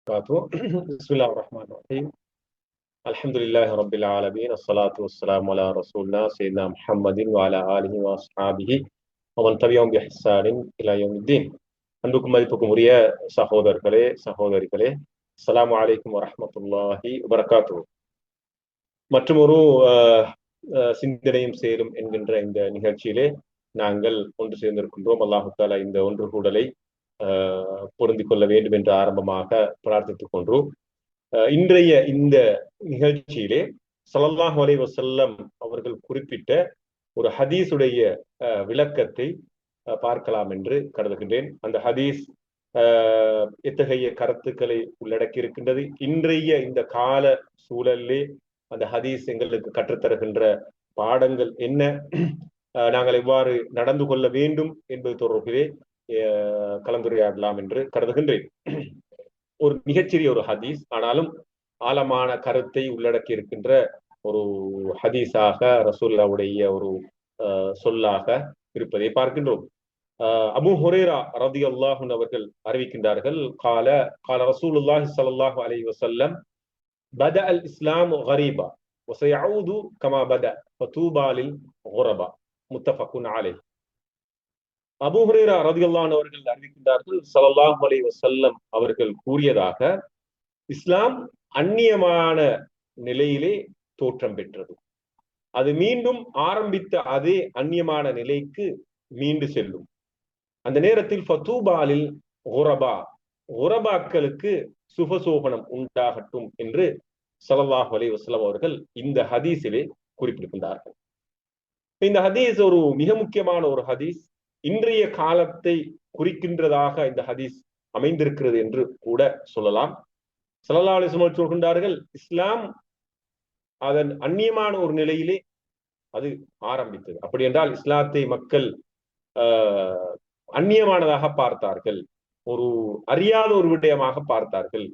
بسم الله الرحمن الرحيم. الحمد لله رب العالمين، الصلاة والسلام على رسولنا سيدنا محمد وعلى آله وأصحابه ومن تبعهم بإحسان إلى يوم الدين. அன்புக்கும் மதிப்புக்கும் உரிய சகோதரர்களே சகோதரிகளே, அஸ்ஸலாமு அலைக்கும் வரஹ்மத்துல்லாஹி வபரகாத்துஹு. மற்றும் ஒரு சிந்தனையும் சேரும் என்கின்ற இந்த நிகழ்ச்சியிலே நாங்கள் ஒன்று சேர்ந்திருக்கின்றோம். அல்லாஹு தஆலா இந்த ஒன்று கூடலை பொருந்திக் கொள்ள வேண்டும் என்று ஆரம்பமாக பிரார்த்தித்துக் கொண்டோம். இன்றைய இந்த நிகழ்ச்சியிலே ஸல்லல்லாஹு அலைஹி வஸல்லம் அவர்கள் குறிப்பிட்ட ஒரு ஹதீஸுடைய விளக்கத்தை பார்க்கலாம் என்று கருதுகின்றேன். அந்த ஹதீஸ் எத்தகைய கருத்துக்களை உள்ளடக்கி இருக்கின்றது, இன்றைய இந்த கால சூழலிலே அந்த ஹதீஸ் எங்களுக்கு கற்றுத்தருகின்ற பாடங்கள் என்ன, நாங்கள் எவ்வாறு நடந்து கொள்ள வேண்டும் என்பது தொடர்பிலே கலந்துரையாடலாம் என்று கருதுகின்றேன். ஒரு மிகச்சிறிய ஒரு ஹதீஸ், ஆனாலும் ஆழமான கருத்தை உள்ளடக்கி இருக்கின்ற ஒரு ஹதீஸாக ரசூலுல்லாஹ்வுடைய ஒரு சொல்லாக இருப்பதை பார்க்கின்றோம். அபூ ஹுரைரா ரலியல்லாஹு அன்ஹு அவர்கள் அறிவிக்கின்றார்கள், கால ரசூலுல்லாஹி ஸல்லல்லாஹு அலைஹி வஸல்லம் பதஅ அல் இஸ்லாமு கரீபா வஸயஊது கமா பதஅ ஃபதூபா லில் குரபா முத்தஃபகுன் அலைஹி. அபூ ஹுரைரா ரலியல்லாஹு அன்ஹு அவர்கள் அறிவிக்கின்றார்கள், ஸல்லல்லாஹு அலைஹி வஸல்லம் அவர்கள் கூறியதாக, இஸ்லாம் அந்நியமான நிலையிலே தோற்றம் பெற்றது, அது மீண்டும் ஆரம்பித்த அதே அந்நியமான நிலைக்கு மீண்டு செல்லும். அந்த நேரத்தில் ஃபதூபாலில் குரபா, குரபாக்களுக்கு சுபசோபனம் உண்டாகட்டும் என்று ஸல்லல்லாஹு அலைஹி வஸல்லம் அவர்கள் இந்த ஹதீஸிலே குறிப்பிடுகின்றார்கள். இந்த ஹதீஸ் ஒரு மிக முக்கியமான ஒரு ஹதீஸ், இன்றைய காலத்தை குறிக்கின்றதாக இந்த ஹதீஸ் அமைந்திருக்கிறது என்று கூட சொல்லலாம். ஸல்லல்லாஹு அலைஹி வஸல்லம் சொல்கின்றார்கள், இஸ்லாம் அதன் அந்நியமான ஒரு நிலையிலே அது ஆரம்பித்தது. அப்படி என்றால் இஸ்லாத்தை மக்கள் அந்நியமானதாக பார்த்தார்கள், ஒரு அறியாத ஒரு விடயமாக பார்த்தார்கள்.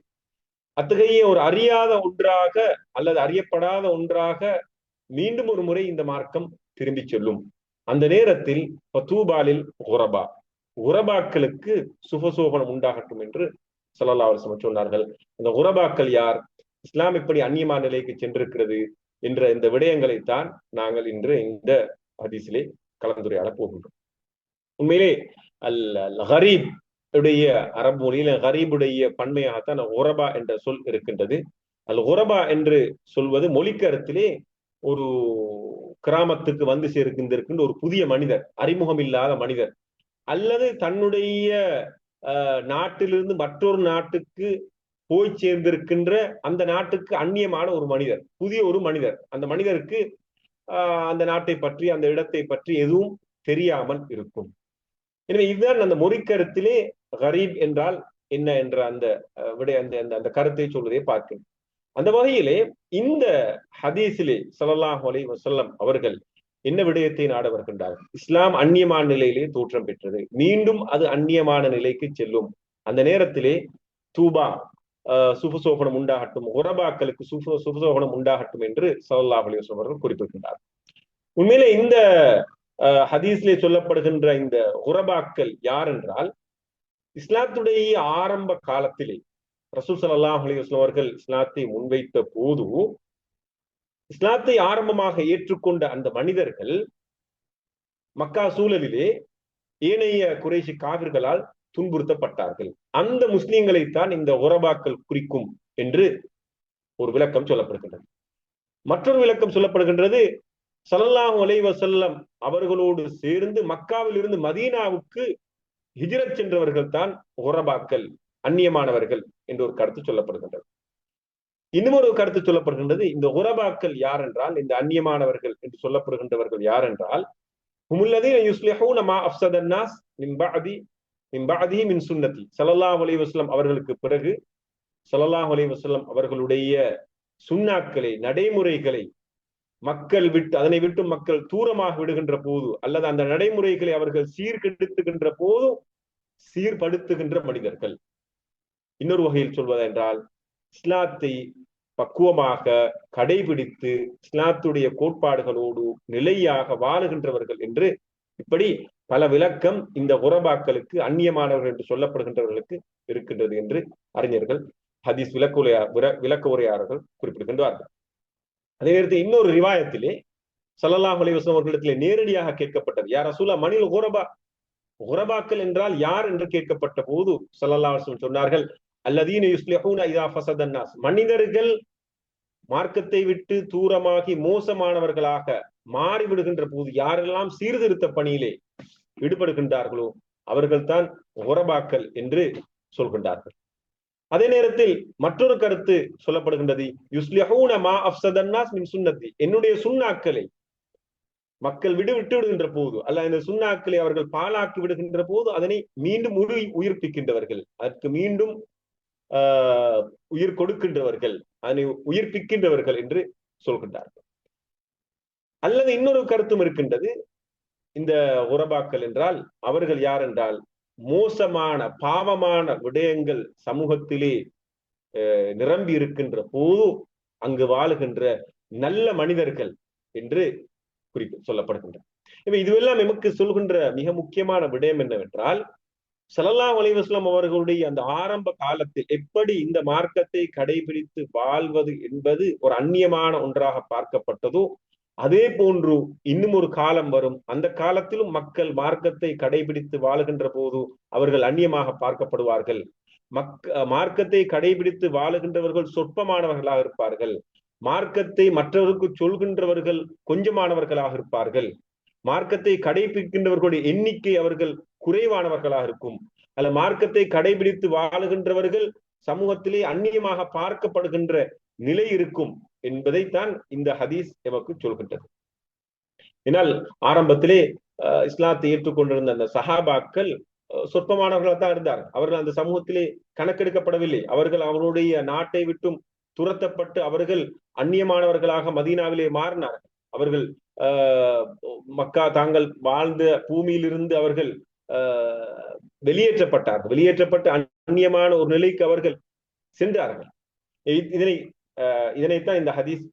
அத்தகைய ஒரு அறியாத ஒன்றாக அல்லது அறியப்படாத ஒன்றாக மீண்டும் ஒரு முறை இந்த மார்க்கம் திரும்பி செல்லும். அந்த நேரத்தில் ஃபதூபாலில் குரபா, குரபாக்களுக்கு சுபசோபனம் உண்டாகட்டும் என்று ஸல்லல்லாஹு அலைஹி வஸல்லம் சொன்னார்கள். அந்த குரபாக்கள் யார், இஸ்லாம் இப்படி அந்நியமான நிலைக்கு சென்றிருக்கிறது என்ற இந்த விடயங்களைத்தான் நாங்கள் இன்று இந்த ஹதீஸிலே கலந்துரையாட போகின்றோம். உண்மையிலே அல் கரீப் உடைய அரபு மொழியில கரீபுடைய பன்மையாகத்தான் குரபா என்ற சொல் இருக்கின்றது. அல் குரபா என்று சொல்வது மொழிக்கருத்திலே ஒரு கிராமத்துக்கு வந்து சேர்க்கின்ற ஒரு புதிய மனிதர், அறிமுகம் இல்லாத மனிதர், அல்லது தன்னுடைய நாட்டிலிருந்து மற்றொரு நாட்டுக்கு போய் சேர்ந்திருக்கின்ற அந்த நாட்டுக்கு அந்நியமான ஒரு மனிதர், புதிய ஒரு மனிதர். அந்த மனிதருக்கு அந்த நாட்டை பற்றி அந்த இடத்தை பற்றி எதுவும் தெரியாமல் இருக்கும். எனவே இதுதான் அந்த மொழிக்கருத்திலே கரீப் என்றால் என்ன என்ற அந்த விட அந்த கருத்தை சொல்வதை பார்க்கிறோம். அந்த வகையிலே இந்த ஹதீஸிலே ஸல்லல்லாஹு அலைஹி வஸல்லம் அவர்கள் என்ன விடயத்தை நாட வருகின்றார்கள், இஸ்லாம் அந்நியமான நிலையிலே தோற்றம் பெற்றது, மீண்டும் அது அந்நியமான நிலைக்கு செல்லும். அந்த நேரத்திலே தூபா, சுபசோபனம் உண்டாகட்டும், குரபாக்களுக்கு சுபசோபனம் உண்டாகட்டும் என்று ஸல்லல்லாஹு அலைஹி வஸல்லம் அவர்கள் குறிப்பிடுகின்றார். உண்மையிலே இந்த ஹதீஸ்லே சொல்லப்படுகின்ற இந்த குரபாக்கள் யார் என்றால், இஸ்லாத்துடைய ஆரம்ப காலத்திலே ரசூல் ஸல்லல்லாஹு அலைஹி வஸல்லம் அவர்கள் இஸ்லாத்தை முன்வைத்த போது இஸ்லாத்தை ஆரம்பமாக ஏற்றுக்கொண்ட அந்த மனிதர்கள் மக்கா சூழலிலே ஏனைய குறைஷி காவிர்களால் துன்புறுத்தப்பட்டார்கள். அந்த முஸ்லிம்களைத்தான் இந்த குரபாக்கள் குறிக்கும் என்று ஒரு விளக்கம் சொல்லப்படுகின்றது. மற்றொரு விளக்கம் சொல்லப்படுகின்றது, ஸல்லல்லாஹு அலைஹி வஸல்லம் அவர்களோடு சேர்ந்து மக்காவில் இருந்து மதீனாவுக்கு ஹிஜ்ரத் சென்றவர்கள் தான் குரபாக்கள், அந்நியமானவர்கள் என்று ஒரு கருத்து சொல்லப்படுகின்றது. இன்னும் ஒரு கருத்து சொல்லப்படுகின்றது, இந்த குரபாக்கள் யார் என்றால், இந்த அந்நியமானவர்கள் என்று சொல்லப்படுகின்றவர்கள் யார் என்றால், ஹுமுல்லதீன யுஸ்லிஹூன மா அஃஸதன் நாஸ் மின் பஅதி மின் சுன்னதி. ஸல்லல்லாஹு அலைஹி வஸல்லம் அவர்களுக்கு பிறகு ஸல்லல்லாஹு அலைஹி வஸல்லம் அவர்களுடைய சுன்னாக்களை, நடைமுறைகளை மக்கள் விட்டு அதனை விட்டு மக்கள் தூரமாக விடுகின்ற போது, அல்லது அந்த நடைமுறைகளை அவர்கள் சீர்கெடுத்துகின்ற போது சீர்படுத்துகின்ற மனிதர்கள். இன்னொரு வகையில் சொல்வதென்றால், இஸ்லாத்தை பக்குவமாக கடைபிடித்து இஸ்லாத்துடைய கோட்பாடுகளோடு நிலையாக வாழுகின்றவர்கள் என்று இப்படி பல விளக்கம் இந்த குரபாக்களுக்கு, அந்நியமானவர்கள் என்று சொல்லப்படுகின்றவர்களுக்கு இருக்கின்றது என்று அறிஞர்கள் ஹதீஸ் விளக்க உரையாளர்கள் குறிப்பிடுகின்றார்கள். அதே நேரத்தில் இன்னொரு ரிவாயத்திலே ஸல்லல்லாஹு அலைஹி வஸல்லம் அவர்களிடத்திலே நேரடியாக கேட்கப்பட்டது, யா ரசூலல்லாஹ் மனில் குரபா, குரபாக்கள் என்றால் யார் என்று கேட்கப்பட்ட போது ஸல்லல்லாஹு அலைஹி வஸல்லம் சொன்னார்கள், அல்லதீன யுஸ்லிஹூன இதா ஃபஸதன் நாஸ், மனிதர்கள் மார்க்கத்தை விட்டு தூரமாகி மோசமானவர்களாக மாறிவிடுகின்ற போது யாரெல்லாம் சீர்திருத்த பணியிலே ஈடுபடுகின்றார்களோ அவர்கள் தான் குரபாக்கள் என்று சொல்கின்றார்கள். அதே நேரத்தில் மற்றொரு கருத்து சொல்லப்படுகின்றது, யுஸ்லிஹூன மா அஃப்ஸதன் நாஸ் மின் சுன்னத்தி, என்னுடைய சுன்னாக்களை மக்கள் விட்டு விடுகின்ற போது அல்ல, இந்த சுன்னாக்களை அவர்கள் பாழாக்கி விடுகின்ற போது அதனை மீண்டும் உயிர்ப்பிக்கின்றவர்கள், அதற்கு மீண்டும் உயிர் கொடுக்கின்றவர்கள், அதனை உயிர்ப்பிக்கின்றவர்கள் என்று சொல்கின்றார்கள். அல்லது இன்னொரு கருத்தும் இருக்கின்றது, இந்த உரபாக்கள் என்றால் அவர்கள் யார் என்றால் மோசமான பாவமான விடயங்கள் சமூகத்திலே நிரம்பி இருக்கின்ற போது அங்கு வாழுகின்ற நல்ல மனிதர்கள் என்று சொல்லப்படுகின்றன. இதுவெல்லாம் நமக்கு சொல்கின்ற மிக முக்கியமான விடயம் என்னவென்றால், ஸல்லல்லாஹு அலைஹி வஸல்லம் அவர்களுடைய அந்த ஆரம்ப காலத்தில் எப்படி இந்த மார்க்கத்தை கடைபிடித்து வாழ்வது என்பது ஒரு அந்நியமான ஒன்றாக பார்க்கப்பட்டதோ, அதே போன்று இன்னும் ஒரு காலம் வரும், அந்த காலத்திலும் மக்கள் மார்க்கத்தை கடைபிடித்து வாழுகின்ற போது அவர்கள் அந்நியமாக பார்க்கப்படுவார்கள். மார்க்கத்தை கடைபிடித்து வாழுகின்றவர்கள் சொற்பமானவர்களாக இருப்பார்கள். மார்க்கத்தை மற்றவருக்கு சொல்கின்றவர்கள் கொஞ்சமானவர்களாக இருப்பார்கள். மார்க்கத்தை கடைபிடிக்கின்றவர்களுடைய எண்ணிக்கை அவர்கள் குறைவானவர்களாக இருக்கும். அல்ல, மார்க்கத்தை கடைபிடித்து வாழுகின்றவர்கள் சமூகத்திலே அந்நியமாக பார்க்கப்படுகின்ற நிலை இருக்கும் என்பதைத்தான் இந்த ஹதீஸ் எமக்கு சொல்கின்றது. ஏனால் ஆரம்பத்திலே இஸ்லாத்தை ஏற்றுக்கொண்டிருந்த அந்த சஹாபாக்கள் சொற்பமானவர்களாக தான் இருந்தார்கள். அவர்கள் அந்த சமூகத்திலே கணக்கெடுக்கப்படவில்லை. அவர்கள் அவருடைய நாட்டை விட்டும் துரத்தப்பட்டு அவர்கள் அந்நியமானவர்களாக மதீனாவிலே மாறினார்கள். அவர்கள் மக்கா தாங்கள் வாழ்ந்த பூமியிலிருந்து அவர்கள் வெளியேற்றப்பட்டார்கள். வெளியேற்றப்பட்டு அந்நியமான ஒரு நிலைக்கு அவர்கள் சென்றார்கள். இதனைத்தான் இந்த ஹதீஸ்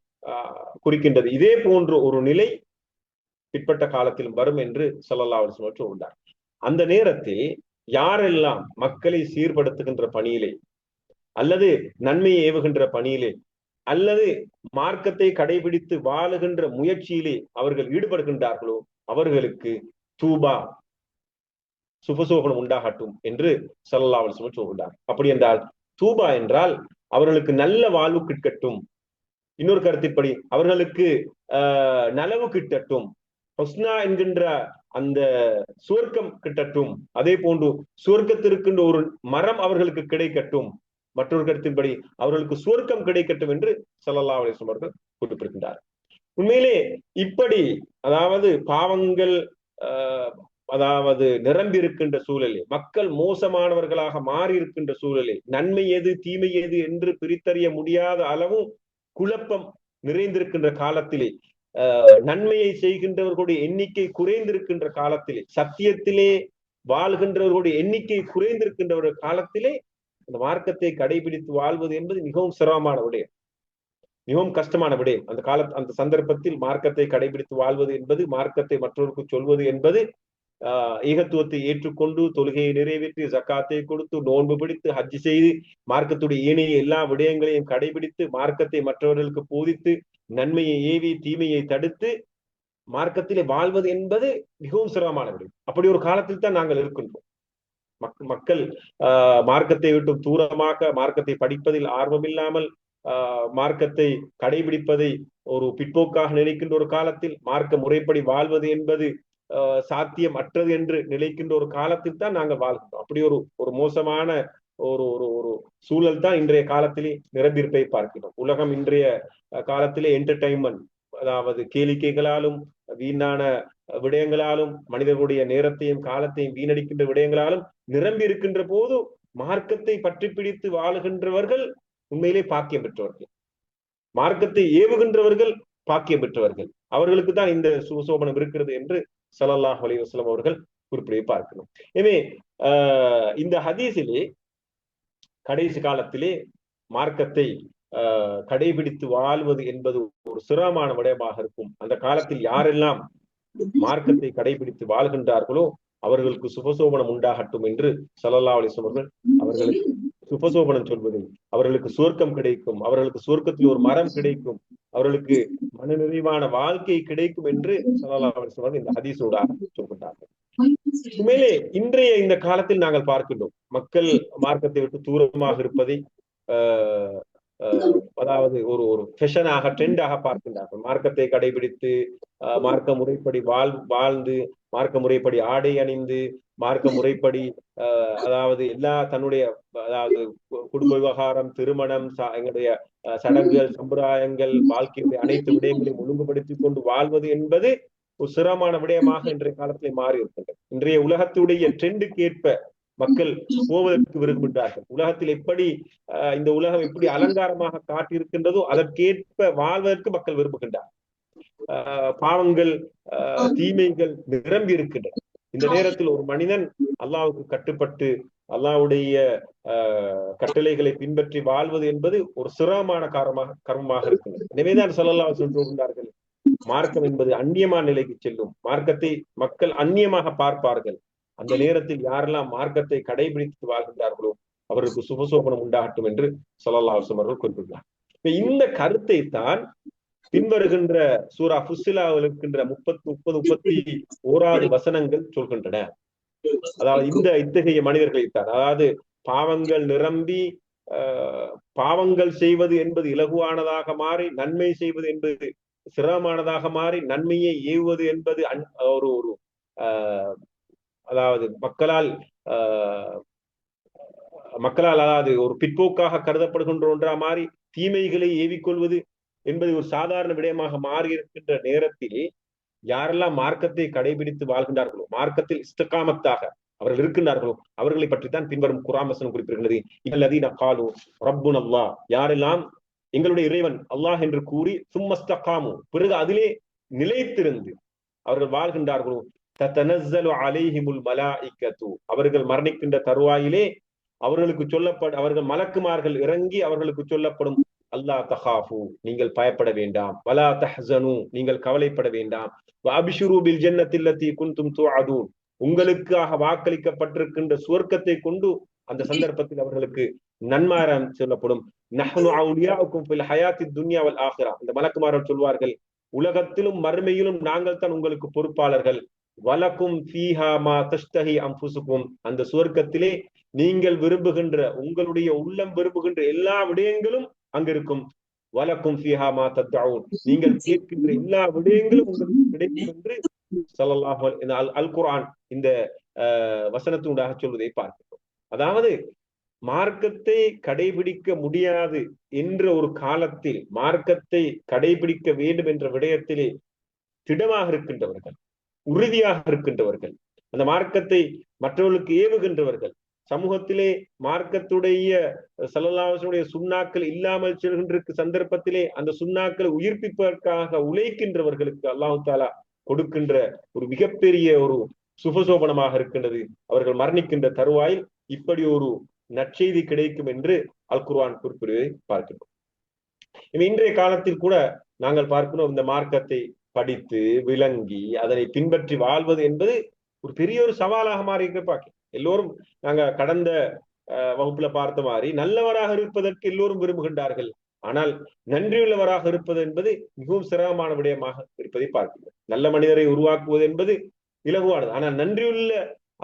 குறிக்கின்றது. இதே போன்ற ஒரு நிலை பிற்பட்ட காலத்திலும் வரும் என்று ஸல்லல்லாஹு அலைஹி வஸல்லம் சொல்கிறார். அந்த நேரத்தில் யாரெல்லாம் மக்களை சீர்படுத்துகின்ற பணியிலே அல்லது நன்மையை ஏவுகின்ற பணியிலே அல்லது மார்க்கத்தை கடைபிடித்து வாழுகின்ற முயற்சியிலே அவர்கள் ஈடுபடுகின்றார்களோ அவர்களுக்கு தூபா, சுபசோகனம் உண்டாகட்டும் என்று ஸல்லல்லாஹு அலைஹி வஸல்லம் சொல்கிறார். அப்படி என்றால் தூபா என்றால் அவர்களுக்கு நல்ல வாழ்வு கிட்டட்டும், இன்னொரு கருத்தின்படி அவர்களுக்கு நலவு கிட்டட்டும், ஹுஸ்னா என்கின்ற அந்த சுவர்க்கம் கிட்டட்டும், அதே போன்று சுவர்க்கத்திற்கின்ற ஒரு மரம் அவர்களுக்கு கிடைக்கட்டும், மற்றொரு கருத்தின்படி அவர்களுக்கு சுவர்க்கம் கிடைக்கட்டும் என்று ஸல்லல்லாஹு அலைஹி வஸல்லம் அவர்கள் குறிப்பிட்டிருக்கின்றார். உண்மையிலே இப்படி அதாவது பாவங்கள் அதாவது நிரம்பி இருக்கின்ற சூழலே, மக்கள் மோசமானவர்களாக மாறி இருக்கின்ற சூழலே, நன்மை எது தீமை எது என்று பிரித்தறிய முடியாத அளவும் குழப்பம் நிறைந்திருக்கின்ற காலத்திலே, நன்மையை செய்கின்றவர்களுடைய எண்ணிக்கை குறைந்திருக்கின்ற காலத்திலே, சத்தியத்திலே வாழ்கின்றவர்களுடைய எண்ணிக்கை குறைந்திருக்கின்ற காலத்திலே அந்த மார்க்கத்தை கடைபிடித்து வாழ்வது என்பது மிகவும் சிரமமான விடயம், மிகவும் கஷ்டமான விடயம். அந்த சந்தர்ப்பத்தில் மார்க்கத்தை கடைபிடித்து வாழ்வது என்பது, மார்க்கத்தை மற்றவருக்கு சொல்வது என்பது, ஏகத்துவத்தை ஏற்றுக்கொண்டு தொழுகையை நிறைவேற்றி ஜக்காத்தை கொடுத்து நோன்பு பிடித்து ஹஜ் செய்து மார்க்கத்துடைய ஏனைய எல்லா விடயங்களையும் கடைபிடித்து மார்க்கத்தை மற்றவர்களுக்கு போதித்து நன்மையை ஏவி தீமையை தடுத்து மார்க்கத்திலே வாழ்வது என்பது மிகவும் சிரமமான விடயம். அப்படி ஒரு காலத்தில் தான் நாங்கள் இருக்கின்றோம். மக்கள் மார்க்கத்தை விட்டு தூரமாக மார்க்கத்தை படிப்பதில் ஆர்வமில்லாமல் மார்க்கத்தை கடைபிடிப்பதை ஒரு பிற்போக்காக நினைக்கின்ற ஒரு காலத்தில், மார்க்க முறைப்படி வாழ்வது என்பது சாத்தியம் அற்றது என்று நினைக்கின்ற ஒரு காலத்தில் தான் நாங்கள் வாழ்கின்றோம். அப்படி ஒரு மோசமான ஒரு ஒரு சூழல் தான் இன்றைய காலத்திலே நிரம்பியிருப்பை பார்க்கிறோம். உலகம் இன்றைய காலத்திலே என்டர்டைன்மெண்ட், அதாவது கேளிக்கைகளாலும் வீணான விடயங்களாலும் மனிதர்களுடைய நேரத்தையும் காலத்தையும் வீணடிக்கின்ற விடயங்களாலும் நிரம்பி இருக்கின்ற போது மார்க்கத்தை பற்றி பிடித்து வாழுகின்றவர்கள் உண்மையிலே பாக்கியம் பெற்றவர்கள், மார்க்கத்தை ஏவுகின்றவர்கள் பாக்கியம் பெற்றவர்கள், அவர்களுக்கு தான் இந்த சுசோபனம் இருக்கிறது என்று ஸல்லல்லாஹு அலைஹி வஸல்லம் அவர்கள் குறிப்பிட பார்க்கணும். எனவே இந்த ஹதீஸிலே கடைசி காலத்திலே மார்க்கத்தை கடைபிடித்து வாழ்வது என்பது ஒரு சிரமமான விடயமாக இருக்கும். அந்த காலத்தில் யாரெல்லாம் மார்க்கத்தை கடைபிடித்து வாழ்கின்றார்களோ அவர்களுக்கு சுபசோபனம் உண்டாகட்டும் என்று ஸல்லல்லாஹு அலைஹி வஸல்லம் அவர்கள் சுபசோபனம் சொல்வது, அவர்களுக்கு சுவர்க்கம் கிடைக்கும், அவர்களுக்கு சுவர்க்கத்தில் ஒரு மரம் கிடைக்கும், அவர்களுக்கு மனநிறைவான வாழ்க்கை கிடைக்கும் என்று ஸல்லல்லாஹு அலைஹி வஸல்லம் இந்த ஹதீஸோட சொல்கின்றார்கள். உண்மையிலே இன்றைய இந்த காலத்தில் நாங்கள் பார்க்கின்றோம் மக்கள் மார்க்கத்தை விட்டு தூரமாக இருப்பதை அதாவது ஒரு ஒரு ஃபெஷனாக ட்ரெண்டாக பார்க்கின்றார்கள். மார்க்கத்தை கடைபிடித்து மார்க்க முறைப்படி வாழ்ந்து மார்க்க முறைப்படி ஆடை அணிந்து மார்க்க முறைப்படி அதாவது எல்லா தன்னுடைய அதாவது குடும்ப விவகாரம், திருமணம், எங்களுடைய சடங்குகள், சம்பிரதாயங்கள், வாழ்க்கையுடைய அனைத்து விடயங்களையும் ஒழுங்குபடுத்திக் கொண்டு வாழ்வது என்பது ஒரு சிரமமான விடயமாக இன்றைய காலத்திலே மாறி இருக்கின்றது. இன்றைய உலகத்துடைய ட்ரெண்டுக்கு ஏற்ப மக்கள் போவதற்கு விரும்புகின்றார்கள். உலகத்தில் எப்படி இந்த உலகம் எப்படி அலங்காரமாக காட்டியிருக்கின்றதோ அதற்கேற்ப வாழ்வதற்கு மக்கள் விரும்புகின்றார். பாவங்கள், தீமைகள் நிரம்பி இருக்கின்றன. இந்த நேரத்தில் ஒரு மனிதன் அல்லாஹ்வுக்கு கட்டுப்பட்டு அல்லாஹ்வுடைய கட்டளைகளை பின்பற்றி வாழ்வது என்பது ஒரு சிரமமான கர்மமாக இருக்கின்றது. எனவேதான் ஸல்லல்லாஹு அலைஹி வஸல்லம் சொல்கின்றார்கள், மார்க்கம் என்பது அந்நியமான நிலைக்கு செல்லும். மார்க்கத்தை மக்கள் அந்நியமாக பார்ப்பார்கள். அந்த நேரத்தில் யாரெல்லாம் மார்க்கத்தை கடைபிடித்து வாழ்கின்றார்களோ அவருக்கு சுபசோபனம் உண்டாகட்டும் என்று ஸல்லல்லாஹு அலைஹி வஸல்லம் அவர்கள் குறிப்பிட்டார். இந்த கருத்தை தான் பின்வருகின்ற சூரா ஃபுஸ்ஸிலாவில் இருக்கின்ற 31 வசனங்கள் சொல்கின்றன. அதாவது இத்தகைய மனிதர்களைத்தான், அதாவது பாவங்கள் நிரம்பி பாவங்கள் செய்வது என்பது இலகுவானதாக மாறி நன்மை செய்வது என்பது சிரமமானதாக மாறி நன்மையை ஏவுவது என்பது ஒரு ஒரு அதாவது மக்களால் அதாவது ஒரு பிற்போக்காக கருதப்படுகின்ற ஒன்றா மாறி தீமைகளை ஏவிக்கொள்வது என்பது ஒரு சாதாரண விடயமாக மாறி இருக்கின்ற நேரத்தில் யாரெல்லாம் மார்க்கத்தை கடைபிடித்து வாழ்கின்றார்களோ, மார்க்கத்தில் இஸ்திகாமத்தாக அவர்கள் இருக்கின்றார்களோ அவர்களை பற்றித்தான் பின்வரும் குர்ஆன் வசனம் குறிப்பிடுகிறது. இல்லதீன காலு ரப்புனல்லாஹ், யாரெல்லாம் எங்களுடைய இறைவன் அல்லாஹ் என்று கூறி சும்மஸ்தகாமு, பிறகு அதிலே நிலைத்திருந்து அவர்கள் வாழ்கின்றார்களோ, தத்தனஸ்ஸலு அலைஹிமுல் மலாயிகத்து, அவர்கள் மரணிக்கின்ற தருவாயிலே அவர்கள் மலக்குமார்கள் இறங்கி அவர்களுக்கு சொல்லப்படும், அல்லா தஹாஃபு, நீங்கள் பயப்பட வேண்டாம், வலா தஹ்ஸனு, நீங்கள் கவலைப்பட வேண்டாம், வஅப்ஷிரு பில் ஜன்னத்தி அல்லதி குன்தும் துஅதூன், உங்களுக்காக வாக்களிக்கப்பட்டிருக்கின்ற சுவர்க்கத்தை கொண்டு அந்த சந்தர்ப்பத்தில் அவர்களுக்கு நன்மாரம் சொல்லப்படும். நஹ்னு அவுலியாஉக்கும் ஃபில் ஹயாத்தித் துன்யா வல் ஆখিরা, இந்த மலக்குமார்கள் சொல்வார்கள், உலகத்திலும் மறுமையிலும் நாங்கள் தான் உங்களுக்கு பொறுப்பாளர்கள். வலக்கும் ஃபீஹா மா தஷ்தஹி அன்ஃபுசுக்கும், அந்த சுவர்க்கத்திலே நீங்கள் விரும்புகின்ற, உங்களுடைய உள்ளம் விரும்புகின்ற எல்லா விடயங்களும் அங்க இருக்கும். வலக்கும் ஃபீஹா மா தத்அஊன், நீங்கள் கேட்கின்ற எல்லா விடயங்களும் உங்களுக்கு கிடைக்கும் என்று ஸல்லல்லாஹு அலைஹி அல் குர்ஆன் இந்த வசனத்தினூடாக சொல்வதை பார்க்கிறோம். அதாவது மார்க்கத்தை கடைபிடிக்க முடியாது என்ற ஒரு காலத்தில் மார்க்கத்தை கடைபிடிக்க வேண்டும் என்ற விடயத்திலே திடமாக இருக்கின்றவர்கள், உறுதியாக இருக்கின்றவர்கள், அந்த மார்க்கத்தை மற்றவர்களுக்கு ஏவுகின்றவர்கள், சமூகத்திலே மார்க்கத்துடைய ஸல்லல்லாஹு அலைஹி வஸல்லம் சுன்னாக்கள் இல்லாமல் செல்கின்ற சந்தர்ப்பத்திலே அந்த சுன்னாக்களை உயிர்ப்பிப்பதற்காக உழைக்கின்றவர்களுக்கு அல்லாஹ் தஆலா கொடுக்கின்ற ஒரு மிகப்பெரிய ஒரு சுபசோபனமாக இருக்கின்றது. அவர்கள் மரணிக்கின்ற தருவாயில் இப்படி ஒரு நற்செய்தி கிடைக்கும் என்று அல் குர்ஆன் குறிப்பிடுவதை பார்க்கிறோம். இன்றைய காலத்தில் கூட நாங்கள் பார்க்கிறோம், இந்த மார்க்கத்தை படித்து விளங்கி அதனை பின்பற்றி வாழ்வது என்பது ஒரு பெரிய ஒரு சவாலாக மாறி பார்க்கிறோம். எல்லோரும் நாங்க கடந்த வகுப்புல பார்த்த மாதிரி நல்லவராக இருப்பதற்கு எல்லோரும் விரும்புகின்றார்கள். ஆனால் நன்றியுள்ளவராக இருப்பது என்பது மிகவும் சிரமமான விடயமாக இருப்பதை பார்க்கிறோம். நல்ல மனிதரை உருவாக்குவது என்பது இலகுவானது. ஆனால் நன்றியுள்ள,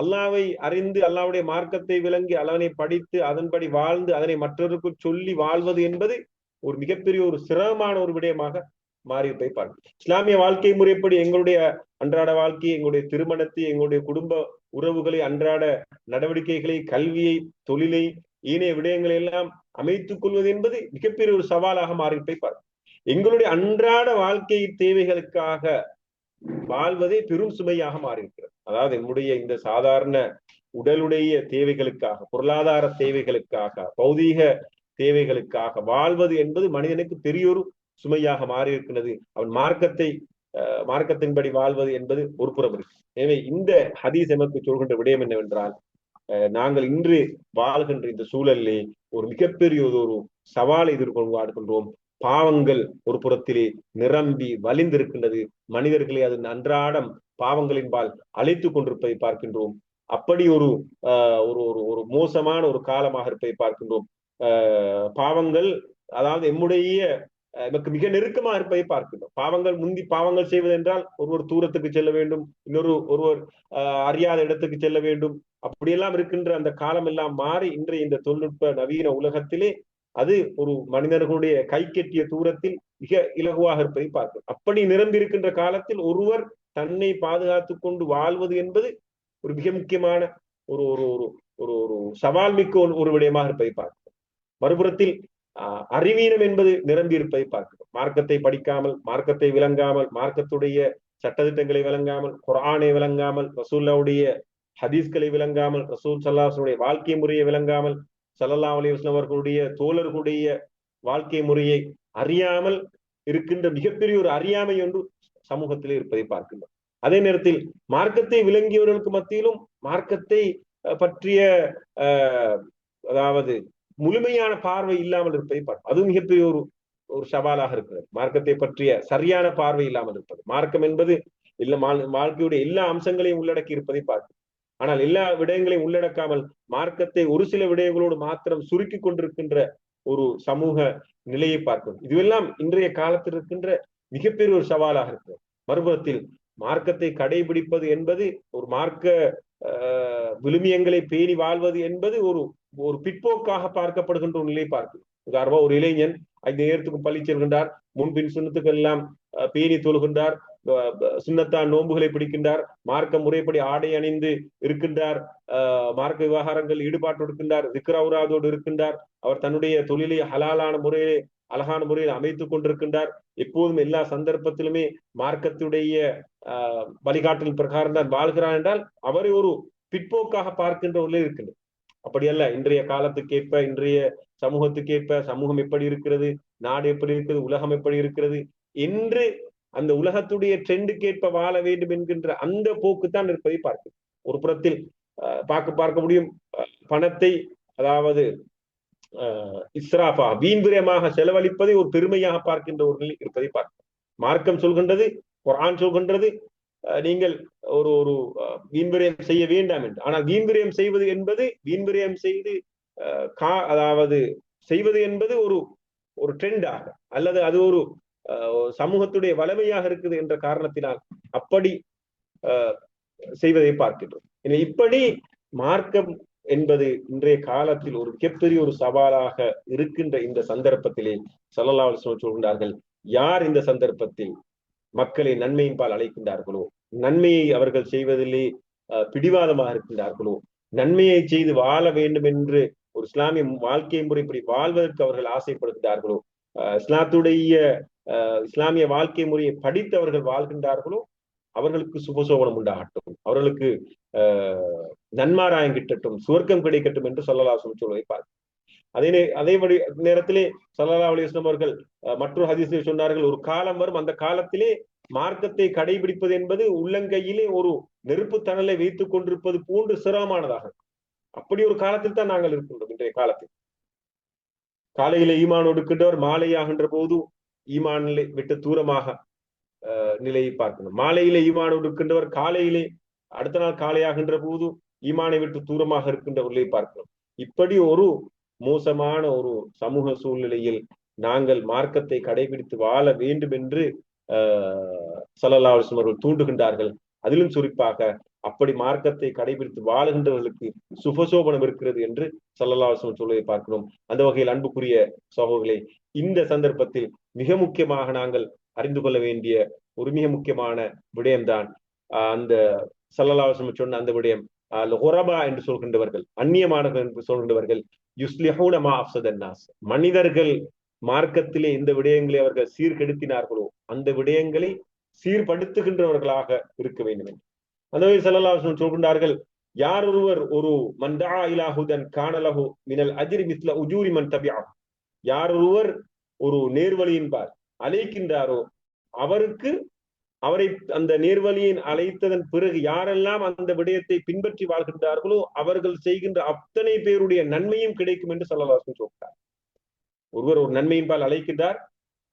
அல்லாவை அறிந்து அல்லாவுடைய மார்க்கத்தை விளங்கி அல்லாஹ்வை படித்து அதன்படி வாழ்ந்து அதனை மற்றவருக்கு சொல்லி வாழ்வது என்பது ஒரு மிகப்பெரிய ஒரு சிரமமான ஒரு விடயமாக மாறியிருப்பதை பார்க்கிறோம். இஸ்லாமிய வாழ்க்கை முறைப்படி எங்களுடைய அன்றாட வாழ்க்கை, எங்களுடைய திருமணத்தை, எங்களுடைய குடும்ப உறவுகளை, அன்றாட நடவடிக்கைகளை, கல்வியை, தொழிலை, ஏனைய விடயங்களை எல்லாம் அமைத்துக் கொள்வது என்பது மிகப்பெரிய ஒரு சவாலாக மாறியிருப்பதை பார்க்கிறோம். எங்களுடைய அன்றாட வாழ்க்கை தேவைகளுக்காக வாழ்வதே பெரும் சுமையாக மாறியிருக்கிறது. அதாவது நம்முடைய இந்த சாதாரண உடலுடைய தேவைகளுக்காக, பொருளாதார தேவைகளுக்காக, பௌதீக தேவைகளுக்காக வாழ்வது என்பது மனிதனுக்கு பெரியொரு சுமையாக மாறி இருக்கிறது. அவன் மார்க்கத்தின்படி வாழ்வது என்பது ஒரு புறம் இருக்கு. எனவே இந்த ஹதீஸ் எமக்கு சொல்கின்ற விடயம் என்னவென்றால், நாங்கள் இன்று வாழ்கின்ற இந்த சூழலிலே ஒரு மிகப்பெரிய ஒரு சவாலை எதிர்கொள்கின்றோம். பாவங்கள் ஒரு புறத்திலே நிரம்பி வலிந்திருக்கின்றது. மனிதர்களை அது அன்றாடம் பாவங்களின்பால் அழைத்துக் கொண்டிருப்பதை பார்க்கின்றோம். அப்படி ஒரு ஒரு ஒரு மோசமான ஒரு காலமாக இருப்பதை பார்க்கின்றோம். பாவங்கள், அதாவது எம்முடைய நமக்கு மிக நெருக்கமா இருப்பதை பார்க்கின்றோம். பாவங்கள், முந்தி பாவங்கள் செய்வதென்றால் ஒருவர் தூரத்துக்கு செல்ல வேண்டும், ஒருவர் அறியாத இடத்துக்கு செல்ல வேண்டும். அப்படியெல்லாம் இருக்கின்ற அந்த காலம் எல்லாம் மாறி இன்றைய இந்த தொழில்நுட்ப நவீன உலகத்திலே அது ஒரு மனிதர்களுடைய கை கெட்டிய தூரத்தில் மிக இலகுவாக இருப்பதை பார்க்கிறோம். அப்படி நிரம்பி இருக்கின்ற காலத்தில் ஒருவர் தன்னை பாதுகாத்துக் கொண்டு வாழ்வது என்பது ஒரு மிக முக்கியமான ஒரு ஒரு ஒரு ஒரு ஒரு சவால் மிக்க ஒரு விடயமாக இருப்பதை பார்க்கிறோம். மறுபுறத்தில் அறிவீனம் என்பது நிரம்பி இருப்பதை பார்க்கிறோம். மார்க்கத்தை படிக்காமல், மார்க்கத்தை விளங்காமல், மார்க்கத்துடைய சட்டத்திட்டங்களை விளங்காமல், குர்ஆனை விளங்காமல், ரசூலுல்லாஹ்வுடைய ஹதீஸ்களை விளங்காமல், ரசூல் ஸல்லல்லாஹு அலைஹி வஸல்லம் வாழ்க்கை முறையை விளங்காமல், ஸல்லல்லாஹு அலைஹி வஸல்லம் அவர்களுடைய தோழர்களுடைய வாழ்க்கை முறையை அறியாமல் இருக்கின்ற மிகப்பெரிய ஒரு அறியாமை ஒன்று சமூகத்திலே இருப்பதை பார்க்கின்றோம். அதே நேரத்தில் மார்க்கத்தை விளங்கியவர்களுக்கு மத்தியிலும் மார்க்கத்தை பற்றிய அதாவது முழுமையான பார்வை இல்லாமல் இருப்பதை பார்ப்போம். அது மிகப்பெரிய ஒரு ஒரு சவாலாக இருக்கிறது. மார்க்கத்தை பற்றிய சரியான பார்வை இல்லாமல் இருப்பது. மார்க்கம் என்பது வாழ்க்கையுடைய எல்லா அம்சங்களையும் உள்ளடக்கி இருப்பதை பார்க்கும். ஆனால் எல்லா விடயங்களையும் உள்ளடக்காமல் மார்க்கத்தை ஒரு சில விடயங்களோடு மாத்திரம் சுருக்கி கொண்டிருக்கின்ற ஒரு சமூக நிலையை பார்க்கும். இதுவெல்லாம் இன்றைய காலத்தில் இருக்கின்ற மிகப்பெரிய ஒரு சவாலாக இருக்கிறது. மறுபுறத்தில் மார்க்கத்தை கடைபிடிப்பது என்பது, ஒரு மார்க்க விழுமியங்களை பேணி வாழ்வது என்பது ஒரு ஒரு பிற்போக்காக பார்க்கப்படுகின்ற ஒரு நிலை பார்க்கும். உதாரணமா ஒரு இளைஞன் 5 நேரத்துக்கு பள்ளி செல்கின்றார், முன்பின் சுண்ணத்துக்கு எல்லாம் பேணி தொழுகின்றார், சுண்ணத்தான் நோன்புகளை பிடிக்கின்றார், மார்க்க முறைப்படி ஆடை அணிந்து இருக்கின்றார், மார்க்க விவகாரங்கள் ஈடுபாட்டு இருக்கின்றார், திக்ரவுராதோடு இருக்கின்றார், அவர் தன்னுடைய தொழிலை ஹலாலான முறையிலே அழகான முறையில் அமைத்துக் கொண்டிருக்கின்றார், எப்போதும் எல்லா சந்தர்ப்பத்திலுமே மார்க்கத்துடைய வழிகாட்டல் பிரகாரம் தான் வாழ்கிறார் என்றால் அவரை ஒரு பிற்போக்காக பார்க்கின்ற உள்ளே இருக்கின்றது. அப்படி அல்ல. இன்றைய காலத்துக்கேற்ப, இன்றைய சமூகத்துக்கேற்ப சமூகம் எப்படி இருக்கிறது, நாடு எப்படி இருக்கிறது, உலகம் எப்படி இருக்கிறது என்று அந்த உலகத்துடைய ட்ரெண்டுக்கேற்ப வாழ வேண்டும் என்கின்ற அந்த போக்குத்தான் இருப்பதை பார்க்கும். ஒரு புறத்தில் பார்க்க முடியும், பணத்தை அதாவது இஸ்ராஃபா வீண்விரயமாக செலவழிப்பதை ஒரு பெருமையாக பார்க்கின்றவர்கள் இருப்பதை பார்க்கும். மார்க்கம் சொல்கின்றது, குர்ஆன் சொல்கின்றது, நீங்கள் ஒரு ஒரு வீண்விரயம் செய்ய வேண்டாம் என்று. ஆனால் வீண்விரயம் செய்வது என்பது, வீண்விரயம் செய்து அதாவது செய்வது என்பது ஒரு ஒரு ட்ரெண்டாக அல்லது அது ஒரு சமூகத்துடைய வலிமையாக இருக்குது என்ற காரணத்தினால் அப்படி செய்வதை பார்க்கின்றோம். இப்படி மார்க்கம் என்பது இன்றைய காலத்தில் ஒரு மிகப்பெரிய ஒரு சவாலாக இருக்கின்ற இந்த சந்தர்ப்பத்திலே ஸல்லல்லாஹு அலைஹி வஸல்லம் சொல்கின்றார்கள், யார் இந்த சந்தர்ப்பத்தில் மக்களை நன்மையின் பால் அழைக்கின்றார்களோ, நன்மையை அவர்கள் செய்வதிலே பிடிவாதமாக இருக்கின்றார்களோ, நன்மையை செய்து வாழ வேண்டும் என்று ஒரு இஸ்லாமிய வாழ்க்கை முறைப்படி வாழ்வதற்கு அவர்கள் ஆசைப்படுகின்றார்களோ, இஸ்லாமிய வாழ்க்கை முறையை படித்து அவர்கள் வாழ்கின்றார்களோ, அவர்களுக்கு சுபசோபனம் உண்டாகட்டும், அவர்களுக்கு நன்மாராயம் கிட்டட்டும், சுவர்க்கம் கிடைக்கட்டும் என்று ஸல்லல்லாஹு அலைஹி வஸல்லம் சொல்வதை பார்க்கிறோம். அதே நேரத்திலே ஸல்லல்லாஹு அலைஹி வஸல்லம் அவர்கள் மற்றொரு ஹதீஸில் சொன்னார்கள், ஒரு காலம் வரும், அந்த காலத்திலே மார்க்கத்தை கடைபிடிப்பது என்பது உள்ளங்கையிலே ஒரு நெருப்பு தணலை வைத்துக் கொண்டிருப்பது போன்று சிரமமானதாக. அப்படி ஒரு காலத்தில் தான் நாங்கள் இருக்கின்றோம். இன்றைய காலத்தில் காலையிலே ஈமான் ஒடுக்கின்றவர் மாலையாகின்ற போது ஈமானிலே விட்டு தூரமாக நிலையை பார்க்கணும். மாலையிலே ஈமான் ஒடுக்கின்றவர் காலையிலே அடுத்த நாள் காலையாகின்ற போது ஈமானை விட்டு தூரமாக இருக்கின்ற நிலையை பார்க்கணும். இப்படி ஒரு மோசமான ஒரு சமூக சூழ்நிலையில் நாங்கள் மார்க்கத்தை கடைபிடித்து வாழ வேண்டும் என்று ஸல்லல்லாஹு அலைஹி வஸல்லம் அவர்கள் தூண்டுகின்றார்கள். அதிலும் குறிப்பாக அப்படி மார்க்கத்தை கடைபிடித்து வாழுகின்றவர்களுக்கு சுபசோபனம் இருக்கிறது என்று ஸல்லல்லாஹு அலைஹி வஸல்லம் சொல்வதை பார்க்கிறோம். அந்த வகையில் அன்புக்குரிய சகோதரர்களே, இந்த சந்தர்ப்பத்தில் மிக முக்கியமாக நாங்கள் அறிந்து கொள்ள வேண்டிய ஒரு மிக முக்கியமான விடயம்தான் அந்த ஸல்லல்லாஹு அலைஹி வஸல்லம் சொன்ன அந்த விடயம், குரபா என்று சொல்கின்றவர்கள், அந்நியமானவர்கள் என்று சொல்கின்றவர்கள், யுஸ்லிஹூன மா அஃஸதன் நாஸ், மனிதர்கள் மார்க்கத்திலே இந்த விடயங்களை அவர்கள் சீர்கெடுத்தினார்களோ அந்த விடயங்களை சீர்படுத்துகின்றவர்களாக இருக்க வேண்டும் என்று அந்த வகையில் ஸல்லல்லாஹு அலைஹி வஸல்லம் சொல்கின்றார்கள், யார் ஒருவர் ஒரு மன் தஆ இலா ஹுதன் கான லஹு மினல் அஜ்ரி மிஸ்ல உஜூரி மன் தபிஅஹு, யார் ஒருவர் ஒரு நேர்வழியின்பால் அழைக்கின்றாரோ அவருக்கு அவரை அந்த நேர்வழியின் அழைத்ததன் பிறகு யாரெல்லாம் அந்த விடயத்தை பின்பற்றி வாழ்கின்றார்களோ அவர்கள் செய்கின்ற அத்தனை பேருடைய நன்மையும் கிடைக்கும் என்று ஸல்லல்லாஹு அலைஹி வஸல்லம் சொல்கிறார். ஒருவர் ஒரு நன்மையின்பால் அழைக்கின்றார்,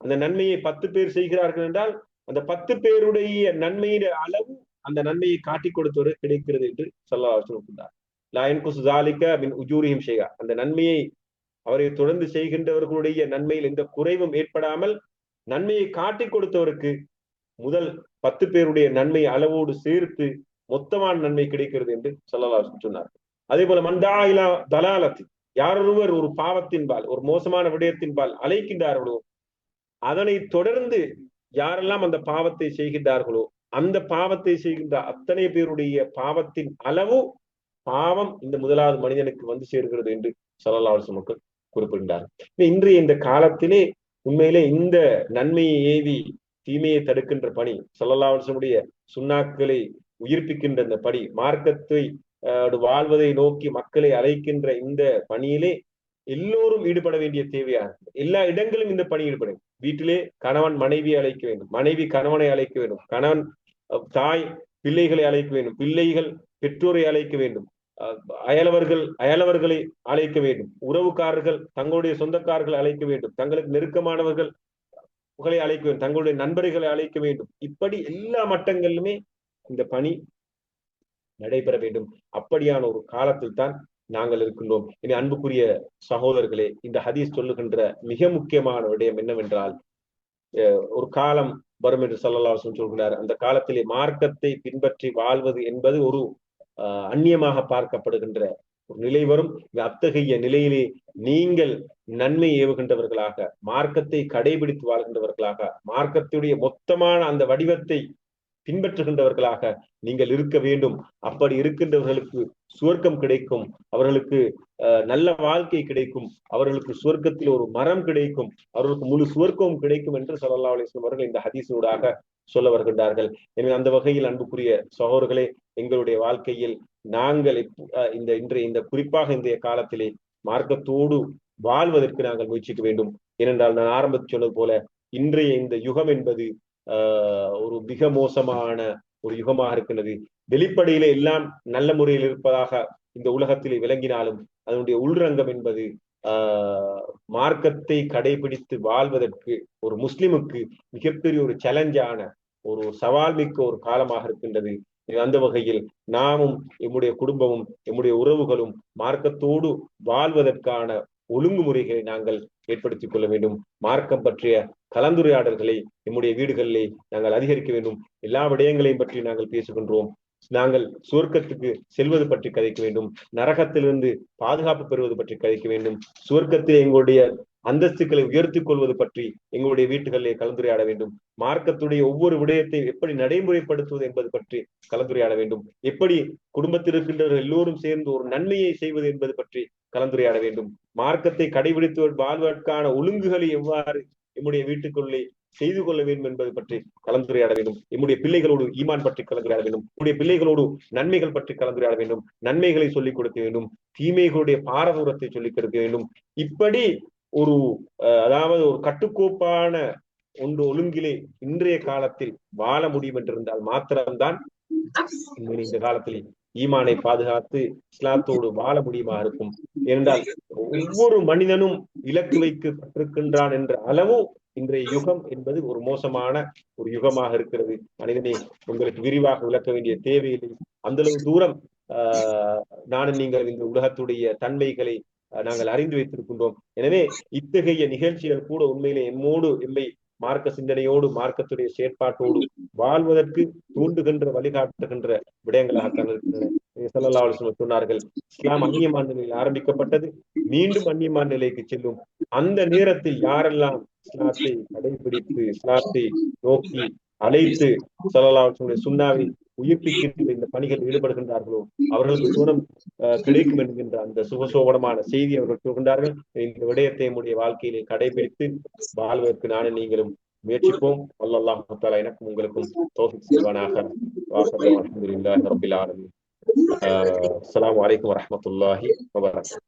அந்த நன்மையை 10 பேர் செய்கிறார்கள் என்றால் அந்த 10 பேருடைய நன்மையின் அளவு அந்த நன்மையை காட்டிக் கொடுத்தவர் கிடைக்கிறது என்று சொல்லுகின்றார். அந்த நன்மையை அவரை தொடர்ந்து செய்கின்றவர்களுடைய நன்மையில் எந்த குறைவும் ஏற்படாமல் நன்மையை காட்டிக் கொடுத்தவருக்கு முதல் 10 பேருடைய நன்மை அளவோடு சேர்த்து மொத்தமான நன்மை கிடைக்கிறது என்று சொன்னார். அதே போல மந்தாயிலா தலாலத்தி, யாரொருவர் ஒரு பாவத்தின்பால், ஒரு மோசமான விடயத்தின்பால் அழைக்கின்றார்களோ, அதனை தொடர்ந்து யாரெல்லாம் அந்த பாவத்தை செய்கின்றார்களோ, அந்த பாவத்தை செய்கின்ற அத்தனை பேருடைய பாவத்தின் அளவு பாவம் இந்த முதலாவது மனிதனுக்கு வந்து சேர்கிறது என்று ஸல்லல்லாஹு அலைஹி வஸல்லம் மக்கள் குறிப்பிடுகின்றார்கள். இன்றைய இந்த காலத்திலே உண்மையிலே இந்த நன்மையை ஏவி தீமையை தடுக்கின்ற பணி, ஸல்லல்லாஹு அலைஹி வஸல்லம் சுன்னாக்களை உயிர்ப்பிக்கின்ற இந்த பணி, மார்க்கத்தை வாழ்வதை நோக்கி மக்களை அழைக்கின்ற இந்த பணியிலே எல்லோரும் ஈடுபட வேண்டிய தேவையா இருக்கு. எல்லா இடங்களும் இந்த பணி ஈடுபட வேண்டும். வீட்டிலே கணவன் மனைவியை அழைக்க வேண்டும், மனைவி கணவனை அழைக்க வேண்டும், கணவன் தாய் பிள்ளைகளை அழைக்க வேண்டும், பிள்ளைகள் பெற்றோரை அழைக்க வேண்டும், அயலவர்களை அழைக்க வேண்டும், உறவுக்காரர்கள் தங்களுடைய சொந்தக்காரர்களை அழைக்க வேண்டும், தங்களுக்கு நெருக்கமானவர்கள் அழைக்க வேண்டும், தங்களுடைய நண்பர்களை அழைக்க வேண்டும். இப்படி எல்லா மட்டங்களிலுமே இந்த பணி நடைபெற வேண்டும். அப்படியான ஒரு காலத்தில் தான் நாங்கள் இருக்கின்றோம். இனி அன்புக்குரிய சகோதரர்களே, இந்த ஹதீஸ் சொல்லுகின்ற மிக முக்கியமான விடயம் என்னவென்றால், ஒரு காலம் வரும் என்று ஸல்லல்லாஹு அலைஹி வஸல்லம் சொல்கிறார். அந்த காலத்திலே மார்க்கத்தை பின்பற்றி வாழ்வது என்பது ஒரு அந்நியமாக பார்க்கப்படுகின்ற ஒரு நிலை வரும். அத்தகைய நிலையிலே நீங்கள் நன்மை ஏவுகின்றவர்களாக, மார்க்கத்தை கடைபிடித்து வாழ்கின்றவர்களாக, மார்க்கத்துடைய மொத்தமான அந்த வடிவத்தை பின்பற்றுகின்றவர்களாக நீங்கள் இருக்க வேண்டும். அப்படி இருக்கின்றவர்களுக்கு சுவர்க்கம் கிடைக்கும், அவர்களுக்கு நல்ல வாழ்க்கை கிடைக்கும், அவர்களுக்கு சுவர்க்கத்தில் ஒரு மரம் கிடைக்கும், அவர்களுக்கு முழு சுவர்க்கமும் கிடைக்கும் என்று ஸல்லல்லாஹு அலைஹி வஸல்லம் அவர்கள் இந்த ஹதீஸூடாக சொல்ல வருகின்றார்கள். எனவே அந்த வகையில் அன்புக்குரிய சகோதரர்களே, எங்களுடைய வாழ்க்கையில் நாங்கள் இந்த குறிப்பாக இன்றைய காலத்திலே மார்க்கத்தோடு வாழ்வதற்கு நாங்கள் முயற்சிக்க வேண்டும். ஏனென்றால் நான் ஆரம்பத்தில் சொன்னது போல இன்றைய இந்த யுகம் என்பது ஒரு மிக மோசமான ஒரு யுகமாக இருக்கின்றது. வெளிப்படையில எல்லாம் நல்ல முறையில் இருப்பதாக இந்த உலகத்திலே விளங்கினாலும் அதனுடைய உள்ரங்கம் என்பது மார்க்கத்தை கடைபிடித்து வாழ்வதற்கு ஒரு முஸ்லிமுக்கு மிகப்பெரிய ஒரு சேலஞ்சான, ஒரு சவால் மிக்க ஒரு காலமாக இருக்கின்றது. அந்த வகையில் நாமும் எம்முடைய குடும்பமும் எம்முடைய உறவுகளும் மார்க்கத்தோடு வாழ்வதற்கான ஒழுங்குமுறைகளை நாங்கள் ஏற்படுத்திக் கொள்ள வேண்டும். மார்க்கம் பற்றிய கலந்துரையாடல்களை நம்முடைய வீடுகளிலே நாங்கள் அதிகரிக்க வேண்டும். எல்லா விடயங்களையும் பற்றி நாங்கள் பேசுகின்றோம். நாங்கள் சுவர்க்கத்துக்கு செல்வது பற்றி கதைக்க வேண்டும், நரகத்திலிருந்து பாதுகாப்பு பெறுவது பற்றி கதைக்க வேண்டும், சுவர்க்கத்தில் எங்களுடைய அந்தஸ்துக்களை உயர்த்திக் கொள்வது பற்றி எங்களுடைய வீட்டுகளிலே கலந்துரையாட வேண்டும், மார்க்கத்துடைய ஒவ்வொரு விடயத்தை எப்படி நடைமுறைப்படுத்துவது என்பது பற்றி கலந்துரையாட வேண்டும், எப்படி குடும்பத்தில் இருக்கின்றவர்கள் எல்லோரும் சேர்ந்து ஒரு நன்மையை செய்வது என்பது பற்றி கலந்துரையாட வேண்டும், மார்க்கத்தை கடைபிடித்து வாழ்வதற்கான ஒழுங்குகளை எவ்வாறு நம்முடைய வீட்டுக்குள்ளே செய்து கொள்ள வேண்டும் என்பது பற்றி கலந்துரையாட வேண்டும், நம்முடைய பிள்ளைகளோடு ஈமான் பற்றி கலந்துரையாட வேண்டும், நம்முடைய பிள்ளைகளோடு நன்மைகள் பற்றி கலந்துரையாட வேண்டும், நன்மைகளை சொல்லிக் கொடுக்க வேண்டும், தீமைகளுடைய பாரதூரத்தை சொல்லிக் கொடுக்க வேண்டும். இப்படி ஒரு அதாவது ஒரு கட்டுக்கோப்பான ஒழுங்கிலே இன்றைய காலத்தில் வாழ முடியும் என்றிருந்தால் மாத்திரம்தான் இந்த காலத்தில் ஈமானை பாதுகாத்து இஸ்லாத்தோடு வாழ முடியுமா இருக்கும். ஏனென்றால் ஒவ்வொரு மனிதனும் இலக்கு வைக்கப்பட்டிருக்கின்றான் என்ற அளவு இன்றைய யுகம் என்பது ஒரு மோசமான ஒரு யுகமாக இருக்கிறது. மனிதனை உங்களுக்கு விரிவாக விளக்க வேண்டிய தேவையில்லை. அந்த அளவு தூரம் நானும் நீங்கள் இந்த உலகத்துடைய தன்மைகளை நாங்கள் அறிந்து வைத்திருக்கின்றோம். எனவே இத்தகைய நிகழ்ச்சிகள் கூட உண்மையிலே எம்மை மார்க்க சிந்தனையோடு மார்க்கத்துடைய செயற்பாட்டோடு வாழ்வதற்கு தூண்டுகின்ற வழிகாட்டுகின்ற விடயங்களாகத்தான் இருக்கின்றன. ஸல்லல்லாஹு அலைஹி வஸல்லம் சொன்னார்கள், இஸ்லாம் அந்நியமான நிலையில் ஆரம்பிக்கப்பட்டது, மீண்டும் அந்நியமான நிலைக்கு செல்லும். அந்த நேரத்தில் யாரெல்லாம் இஸ்லாத்தை கடைபிடித்து இஸ்லாத்தை நோக்கி அழைத்து ஸல்லல்லாஹு அலைஹி வஸல்லம் சுன்னாவை உயிர்ப்பிக்கின்ற இந்த பணிகள் ஈடுபடுகின்றார்களோ அவர்களுக்கு சுவனம் கிடைக்கும் என்கின்ற அந்த சுகசோபனமான செய்தி அவர்கள் சொல்கின்றார்கள். இந்த விடயத்தை நம்முடைய வாழ்க்கையிலே கடைபிடித்து வாழ்வதற்கு நானும் நீங்களும் முயற்சிப்போம். அல்லாஹ் தஆலா எனக்கும் உங்களுக்கும் தௌஃபீக் செய்வானாக. அல்ஹம்துலில்லாஹி ரப்பில் ஆலமீன். அஸ்ஸலாமு அலைக்கும் வரஹ்மத்துல்லாஹி வபரகாத்துஹு.